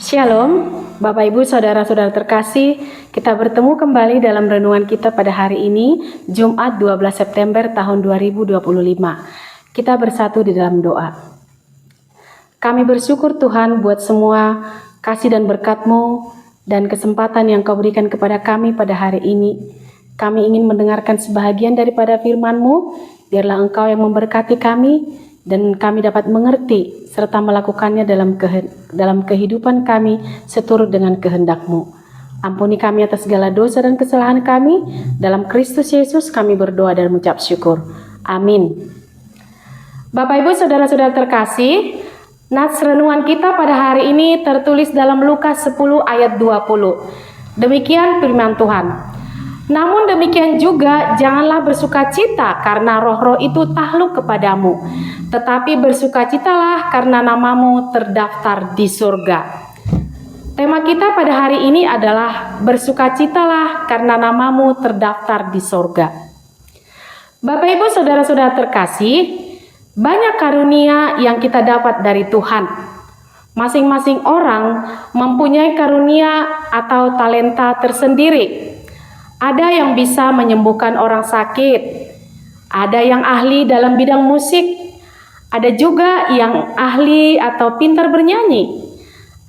Shalom, Bapak Ibu Saudara-saudara terkasih, kita bertemu kembali dalam renungan kita pada hari ini, Jumat 12 September tahun 2025. Kita bersatu di dalam doa. Kami bersyukur Tuhan buat semua kasih dan berkat-Mu dan kesempatan yang Kau berikan kepada kami pada hari ini. Kami ingin mendengarkan sebahagian daripada firman-Mu, biarlah Engkau yang memberkati kami, dan kami dapat mengerti serta melakukannya dalam kehidupan kami seturut dengan kehendak-Mu. Ampuni kami atas segala dosa dan kesalahan kami. Dalam Kristus Yesus kami berdoa dan mengucap syukur. Amin. Bapak Ibu Saudara-saudara terkasih, nats renungan kita pada hari ini tertulis dalam Lukas 10 ayat 20. Demikian firman Tuhan. Namun demikian juga janganlah bersukacita karena roh-roh itu takluk kepadamu, tetapi bersukacitalah karena namamu terdaftar di surga. Tema kita pada hari ini adalah bersukacitalah karena namamu terdaftar di surga. Bapak Ibu Saudara-saudara terkasih, banyak karunia yang kita dapat dari Tuhan. Masing-masing orang mempunyai karunia atau talenta tersendiri. Ada yang bisa menyembuhkan orang sakit, ada yang ahli dalam bidang musik, ada juga yang ahli atau pintar bernyanyi,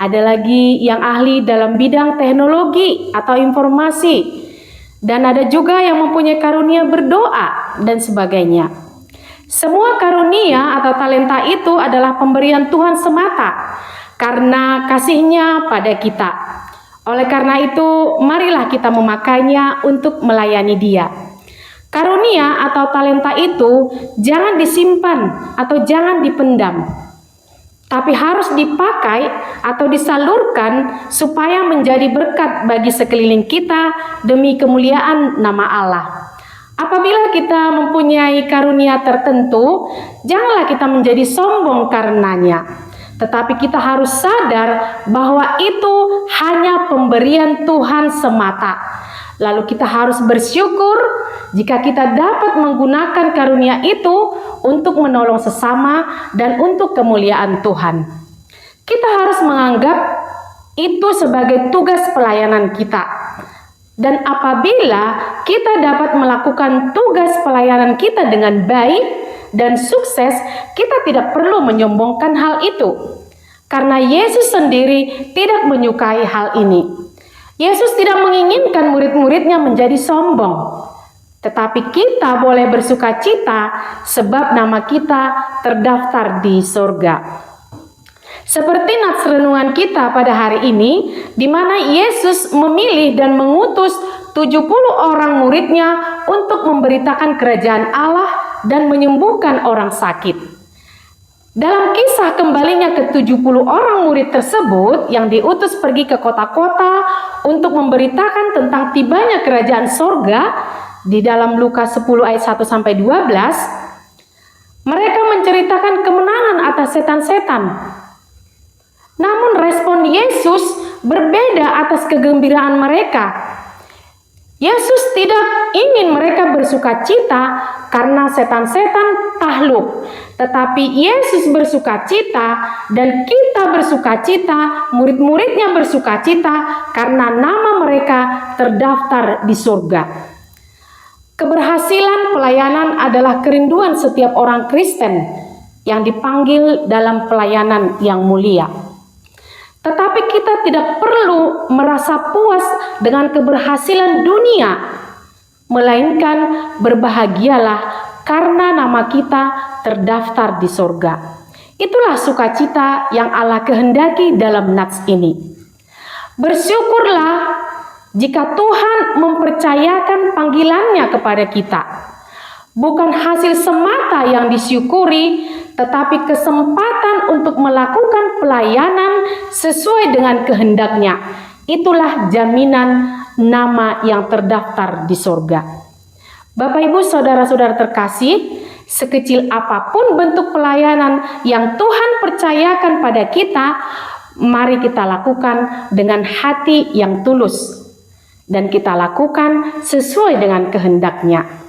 ada lagi yang ahli dalam bidang teknologi atau informasi, dan ada juga yang mempunyai karunia berdoa dan sebagainya. Semua karunia atau talenta itu adalah pemberian Tuhan semata karena kasih-Nya pada kita. Oleh karena itu, marilah kita memakainya untuk melayani Dia. Karunia atau talenta itu jangan disimpan atau jangan dipendam, tapi harus dipakai atau disalurkan supaya menjadi berkat bagi sekeliling kita demi kemuliaan nama Allah. Apabila kita mempunyai karunia tertentu, janganlah kita menjadi sombong karenanya. Tetapi kita harus sadar bahwa itu hanya pemberian Tuhan semata. Lalu kita harus bersyukur jika kita dapat menggunakan karunia itu untuk menolong sesama dan untuk kemuliaan Tuhan. Kita harus menganggap itu sebagai tugas pelayanan kita. Dan apabila kita dapat melakukan tugas pelayanan kita dengan baik dan sukses, kita tidak perlu menyombongkan hal itu. Karena Yesus sendiri tidak menyukai hal ini. Yesus tidak menginginkan murid-muridnya menjadi sombong. Tetapi kita boleh bersukacita sebab nama kita terdaftar di surga. Seperti nats renungan kita pada hari ini, di mana Yesus memilih dan mengutus 70 orang muridnya untuk memberitakan kerajaan Allah dan menyembuhkan orang sakit. Dalam kisah kembalinya ke-70 orang murid tersebut yang diutus pergi ke kota-kota untuk memberitakan tentang tibanya kerajaan sorga, di dalam Lukas 10 ayat 1-12, mereka menceritakan kemenangan atas setan-setan. Namun respon Yesus berbeda atas kegembiraan mereka. Yesus tidak ingin mereka bersukacita karena setan-setan takluk, tetapi Yesus bersukacita dan kita bersukacita, murid-muridnya bersukacita karena nama mereka terdaftar di surga. Keberhasilan pelayanan adalah kerinduan setiap orang Kristen yang dipanggil dalam pelayanan yang mulia. Tetapi kita tidak perlu merasa puas dengan keberhasilan dunia, melainkan berbahagialah karena nama kita terdaftar di surga. Itulah sukacita yang Allah kehendaki dalam nats ini. Bersyukurlah jika Tuhan mempercayakan panggilannya kepada kita. Bukan hasil semata yang disyukuri, tetapi kesempatan untuk melakukan pelayanan sesuai dengan kehendak-Nya. Itulah jaminan nama yang terdaftar di surga. Bapak Ibu Saudara-saudara terkasih, sekecil apapun bentuk pelayanan yang Tuhan percayakan pada kita, mari kita lakukan dengan hati yang tulus dan kita lakukan sesuai dengan kehendak-Nya.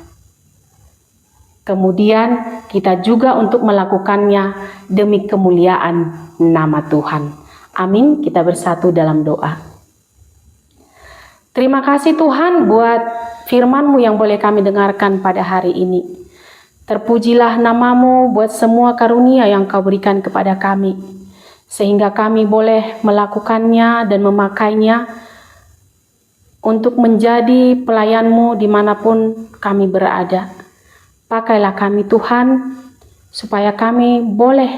Kemudian kita juga untuk melakukannya demi kemuliaan nama Tuhan. Amin. Kita bersatu dalam doa. Terima kasih Tuhan buat firman-Mu yang boleh kami dengarkan pada hari ini. Terpujilah nama-Mu buat semua karunia yang Kau berikan kepada kami, sehingga kami boleh melakukannya dan memakainya untuk menjadi pelayan-Mu dimanapun kami berada. Pakailah kami Tuhan, supaya kami boleh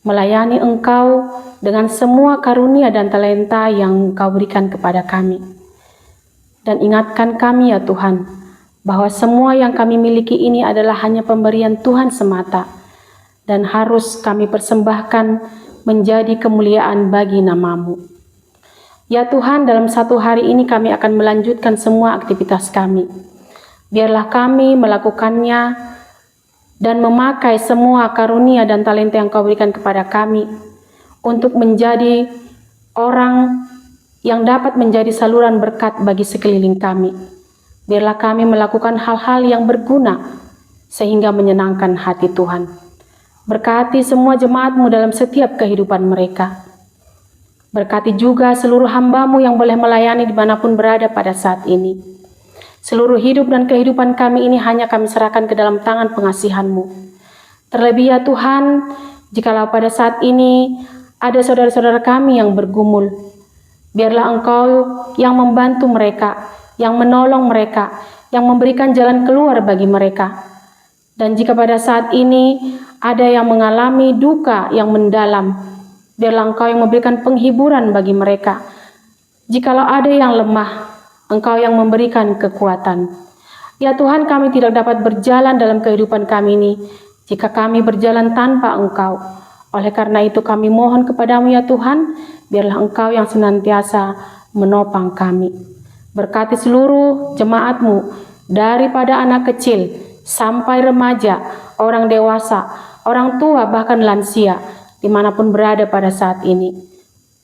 melayani Engkau dengan semua karunia dan talenta yang Kau berikan kepada kami. Dan ingatkan kami ya Tuhan, bahwa semua yang kami miliki ini adalah hanya pemberian Tuhan semata, dan harus kami persembahkan menjadi kemuliaan bagi nama-Mu. Ya Tuhan, dalam satu hari ini kami akan melanjutkan semua aktivitas kami. Biarlah kami melakukannya dan memakai semua karunia dan talenta yang Kau berikan kepada kami untuk menjadi orang yang dapat menjadi saluran berkat bagi sekeliling kami. Biarlah kami melakukan hal-hal yang berguna sehingga menyenangkan hati Tuhan. Berkati semua jemaat-Mu dalam setiap kehidupan mereka. Berkati juga seluruh hamba-Mu yang boleh melayani dimanapun berada pada saat ini. Seluruh hidup dan kehidupan kami ini hanya kami serahkan ke dalam tangan pengasihan-Mu. Terlebih ya Tuhan, jikalau pada saat ini ada saudara-saudara kami yang bergumul, biarlah Engkau yang membantu mereka, yang menolong mereka, yang memberikan jalan keluar bagi mereka. Dan jika pada saat ini ada yang mengalami duka yang mendalam, biarlah Engkau yang memberikan penghiburan bagi mereka. Jikalau ada yang lemah, Engkau yang memberikan kekuatan. Ya Tuhan, kami tidak dapat berjalan dalam kehidupan kami ini jika kami berjalan tanpa Engkau. Oleh karena itu kami mohon kepadamu ya Tuhan, biarlah Engkau yang senantiasa menopang kami. Berkati seluruh jemaat-Mu, daripada anak kecil sampai remaja, orang dewasa, orang tua, bahkan lansia, dimanapun berada pada saat ini.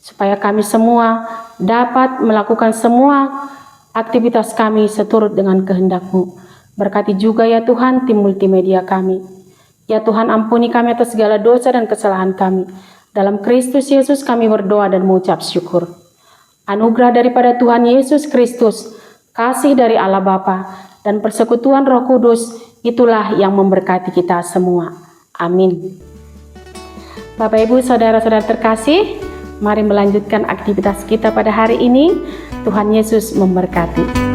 Supaya kami semua dapat melakukan semua aktivitas kami seturut dengan kehendak-Mu. Berkati juga ya Tuhan tim multimedia kami. Ya Tuhan, ampuni kami atas segala dosa dan kesalahan kami. Dalam Kristus Yesus kami berdoa dan mengucap syukur. Anugerah daripada Tuhan Yesus Kristus, kasih dari Allah Bapa, dan persekutuan Roh Kudus, itulah yang memberkati kita semua. Amin. Bapak Ibu Saudara-saudara terkasih, mari melanjutkan aktivitas kita pada hari ini. Tuhan Yesus memberkati.